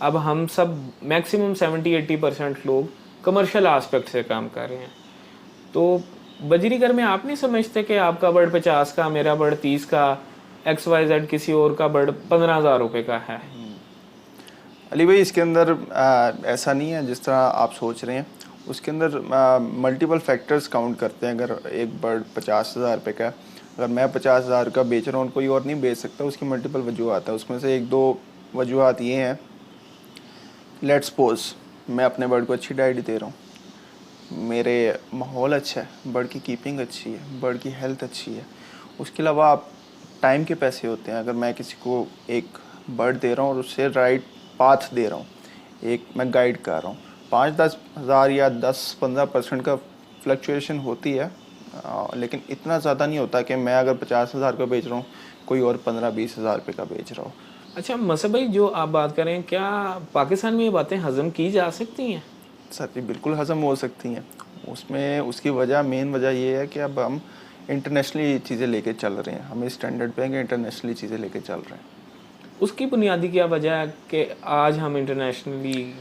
अब हम सब मैक्सिमम 70-80% लोग कमर्शियल आस्पेक्ट से काम कर रहे हैं। तो बजरीगर में आप नहीं समझते कि आपका बर्ड 50 का, मेरा बर्ड 30 का, XYZ किसी और का बर्ड 15,000 रुपये का है। अली भाई इसके अंदर ऐसा नहीं है जिस तरह आप सोच रहे हैं। उसके अंदर मल्टीपल फैक्टर्स काउंट करते हैं। अगर एक बर्ड 50,000 रुपये का, अगर मैं 50,000 का बेच रहा हूँ, कोई और नहीं बेच सकता, उसकी मल्टीपल वजूहत है। उसमें से एक दो वजूहत ये हैं, लेट्स सपोज मैं अपने बर्ड को अच्छी डाइट दे रहा हूँ, मेरे माहौल अच्छा है, बर्ड की कीपिंग अच्छी है, बर्ड की हेल्थ अच्छी है। उसके अलावा आप टाइम के पैसे होते हैं। अगर मैं किसी को एक बर्ड दे रहा हूँ और उससे राइट पाथ दे रहा हूँ, एक मैं गाइड कर रहा हूँ, 5-10 हज़ार या 10-15% का फ्लक्चुएशन होती है, लेकिन इतना ज़्यादा नहीं होता कि मैं अगर 50,000 का बेच रहा हूँ, कोई और 15-20 हज़ार रुपये का बेच रहा हूँ। अच्छा मसद भाई, जो आप बात करें, क्या पाकिस्तान में ये बातें हजम की जा सकती हैं? सर जी बिल्कुल हज़म हो सकती हैं। उसमें उसकी वजह, मेन वजह ये है कि अब हम इंटरनेशनली चीज़ें लेके चल रहे हैं। हम इस स्टैंडर्ड पे हैं कि इंटरनेशनली चीज़ें लेके चल रहे हैं। उसकी बुनियादी क्या वजह है कि आज हम इंटरनेशनली?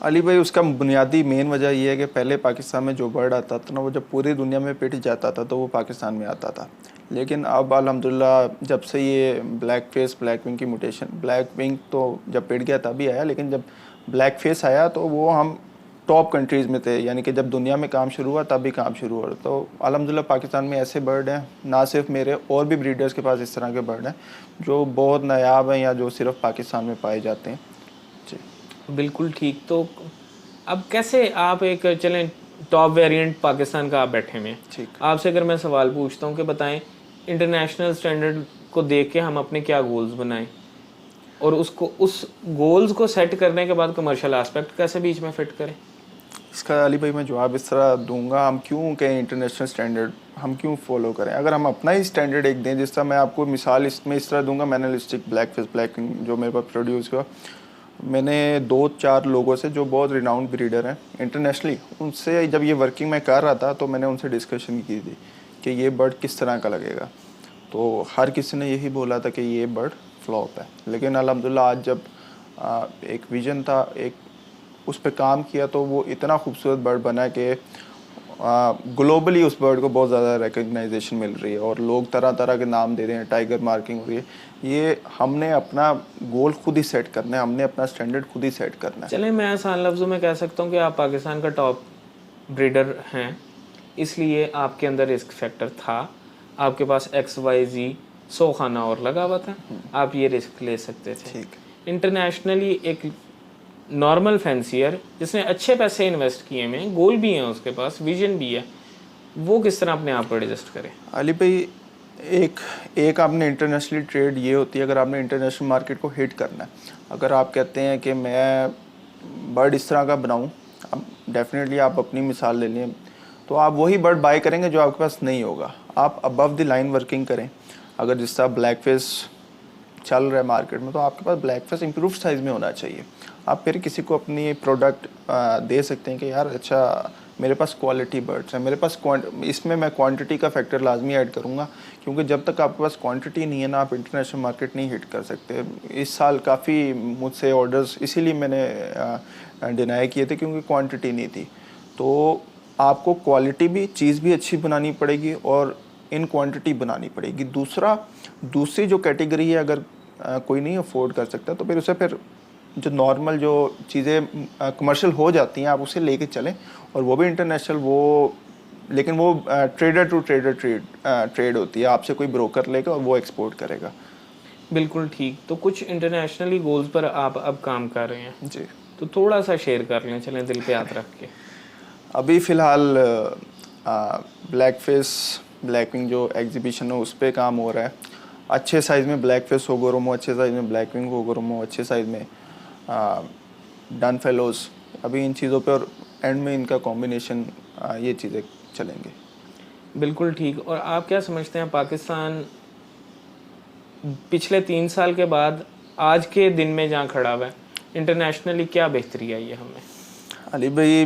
अली भाई उसका बुनियादी मेन वजह ये है कि पहले पाकिस्तान में जो बर्ड आता था ना, वो जब पूरी दुनिया में पिट जाता था तो वो पाकिस्तान में आता था। लेकिन अब अल्हम्दुलिल्लाह जब से ये ब्लैक फेस ब्लैक विंग की म्यूटेशन, ब्लैक विंग तो जब पिट गया तभी आया, लेकिन जब ब्लैक फेस आया तो वो हम टॉप कंट्रीज़ में थे। यानी कि जब दुनिया में काम शुरू हुआ तभी काम शुरू हुआ। तो अल्हम्दुलिल्लाह पाकिस्तान में ऐसे बर्ड हैं, ना सिर्फ मेरे, और भी ब्रीडर्स के पास इस तरह के बर्ड हैं जो बहुत नायाब हैं या जो सिर्फ पाकिस्तान में पाए जाते हैं। जी बिल्कुल ठीक। तो अब कैसे आप एक, चलें टॉप वेरिएंट पाकिस्तान का आप बैठे में, ठीक। आपसे अगर मैं सवाल पूछता हूँ कि बताएं इंटरनेशनल स्टैंडर्ड को देख के हम अपने क्या गोल्स बनाएं, और उसको, उस गोल्स को सेट करने के बाद कमर्शियल एस्पेक्ट कैसे बीच में फिट करें? इसका अली भाई मैं जवाब इस तरह दूंगा, हम क्यों कहें इंटरनेशनल स्टैंडर्ड हम क्यों फॉलो करें। अगर हम अपना ही स्टैंडर्ड एक दें, जिस तरह मैं आपको मिसाल इसमें इस तरह दूंगा, मैंने लिस्टिक ब्लैक फेस ब्लैक जो मेरे पास प्रोड्यूस हुआ, मैंने 2-4 लोगों से जो बहुत रिनाउंड ब्रीडर हैं इंटरनेशनली, उनसे जब ये वर्किंग मैं कर रहा था तो मैंने उनसे डिस्कशन की थी कि ये बर्ड किस तरह का लगेगा। तो हर किसी ने यही बोला था कि ये बर्ड फ्लॉप है। लेकिन अल्हम्दुलिल्लाह आज जब एक विजन था, एक उस पर काम किया, तो वो इतना खूबसूरत बर्ड बना कि ग्लोबली उस बर्ड को बहुत ज़्यादा रिकग्नाइजेशन मिल रही है और लोग तरह तरह के नाम दे रहे हैं, टाइगर मार्किंग हो रही है। ये हमने अपना गोल खुद ही सेट करना है, हमने अपना स्टैंडर्ड खुद ही सेट करना है। चलें मैं आसान लफ्ज़ों में कह सकता हूँ कि आप पाकिस्तान का टॉप ब्रीडर हैं, इसलिए आपके अंदर रिस्क फैक्टर था, आपके पास XYZ 100 खाना और लगा हुआ था, आप ये रिस्क ले सकते थे। ठीक। इंटरनेशनली एक नॉर्मल फैंसियर जिसने अच्छे पैसे इन्वेस्ट किए हैं, गोल भी हैं उसके पास, विजन भी है, वो किस तरह अपने आप को एडजस्ट करे? अली भाई एक आपने इंटरनेशनली ट्रेड ये होती है, अगर आपने इंटरनेशनल मार्केट को हिट करना है, अगर आप कहते हैं कि मैं बर्ड इस तरह का बनाऊं, अब डेफिनेटली आप अपनी मिसाल ले लें, तो आप वही बर्ड बाय करेंगे जो आपके पास नहीं होगा। आप अबव द लाइन वर्किंग करें। अगर जिस तरह ब्लैक फेस चल रहा है मार्केट में, तो आपके पास ब्लैक फेस इम्प्रूव साइज़ में होना चाहिए। आप फिर किसी को अपनी प्रोडक्ट दे सकते हैं कि यार अच्छा मेरे पास क्वालिटी बर्ड्स हैं, मेरे पास इसमें मैं क्वांटिटी का फैक्टर लाजमी ऐड करूँगा, क्योंकि जब तक आपके पास क्वांटिटी नहीं है ना, आप इंटरनेशनल मार्केट नहीं हिट कर सकते। इस साल काफ़ी मुझसे ऑर्डर्स इसीलिए मैंने डिनाई किए थे, क्योंकि क्वांटिटी नहीं थी। तो आपको क्वालिटी भी, चीज़ भी अच्छी बनानी पड़ेगी और इन क्वांटिटी बनानी पड़ेगी। दूसरी जो कैटेगरी है, अगर कोई नहीं अफोर्ड कर सकता, तो फिर उसे फिर जो नॉर्मल जो चीज़ें कमर्शियल हो जाती हैं, आप उसे लेके चलें, और वो भी इंटरनेशनल, वो लेकिन वो ट्रेडर टू ट्रेडर ट्रेड होती है। आपसे कोई ब्रोकर लेगा और वो एक्सपोर्ट करेगा। बिल्कुल ठीक। तो कुछ इंटरनेशनली गोल्स पर आप अब काम कर रहे हैं, जी। तो थोड़ा सा शेयर कर लें, चलें दिल पे हाथ रख के। अभी फ़िलहाल ब्लैक फेस ब्लैक विंग जो एग्जीबिशन है उस पर काम हो रहा है। अच्छे साइज़ में ब्लैक फेस होगोरोमो, अच्छे साइज़ में ब्लैक विंग होगोरोमो, अच्छे साइज़ में डन फेलोज, अभी इन चीज़ों पे, और एंड में इनका कॉम्बिनेशन, ये चीज़ें चलेंगे। बिल्कुल ठीक। और आप क्या समझते हैं, पाकिस्तान पिछले 3 साल के बाद आज के दिन में जहाँ खड़ा हुआ है, इंटरनेशनली क्या बेहतरी आई है हमें? अली भाई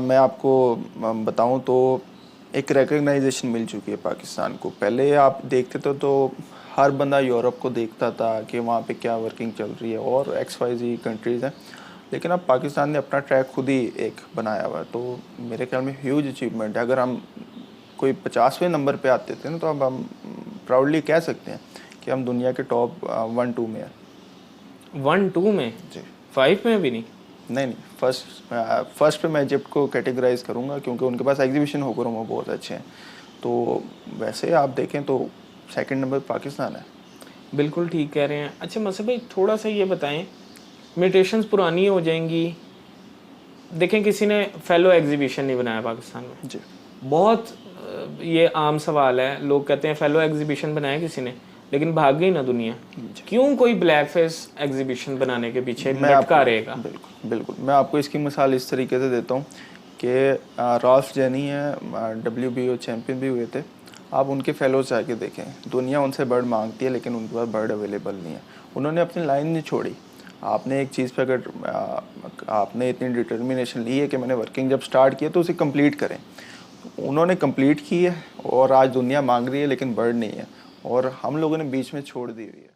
मैं आपको बताऊं तो एक रिकग्नाइजेशन मिल चुकी है पाकिस्तान को। पहले आप देखते थे तो हर बंदा यूरोप को देखता था कि वहाँ पे क्या वर्किंग चल रही है और XYZ कंट्रीज़ हैं, लेकिन अब पाकिस्तान ने अपना ट्रैक खुद ही एक बनाया हुआ है। तो मेरे ख्याल में ह्यूज अचीवमेंट है। अगर हम कोई 50वें नंबर पे आते थे ना, तो अब हम प्राउडली कह सकते हैं कि हम दुनिया के टॉप 1-2 में हैं। 1-2 में? जी 5 में भी नहीं? नहीं, फर्स्ट पे मैं इजिप्ट को कैटेगराइज करूँगा, क्योंकि उनके पास एग्जीबिशन होकर वो बहुत अच्छे हैं। तो वैसे आप देखें तो सेकंड नंबर पाकिस्तान है। बिल्कुल ठीक कह रहे हैं। अच्छा मसद भाई, थोड़ा सा ये बताएं, म्यूटेशंस पुरानी हो जाएंगी। देखें, किसी ने फेलो एग्जीबिशन नहीं बनाया पाकिस्तान में। जी बहुत ये आम सवाल है, लोग कहते हैं फेलो एग्जीबिशन बनाया किसी ने, लेकिन भाग गई ना दुनिया। क्यों कोई ब्लैक फेस एग्जीबिशन बनाने के पीछे लटका रहेगा? बिल्कुल बिल्कुल, मैं आपको इसकी मिसाल इस तरीके से देता हूँ कि राल्फ जेनी है, WBO चैम्पियन भी हुए थे। आप उनके फेलोज जाके देखें, दुनिया उनसे बर्ड मांगती है लेकिन उनके पास बर्ड अवेलेबल नहीं है। उन्होंने अपनी लाइन नहीं छोड़ी। आपने एक चीज़ पे अगर आपने इतनी डिटर्मिनेशन ली है कि मैंने वर्किंग जब स्टार्ट किया तो उसे कंप्लीट करें। उन्होंने कंप्लीट की है और आज दुनिया मांग रही है लेकिन बर्ड नहीं है, और हम लोगों ने बीच में छोड़ दी हुई है।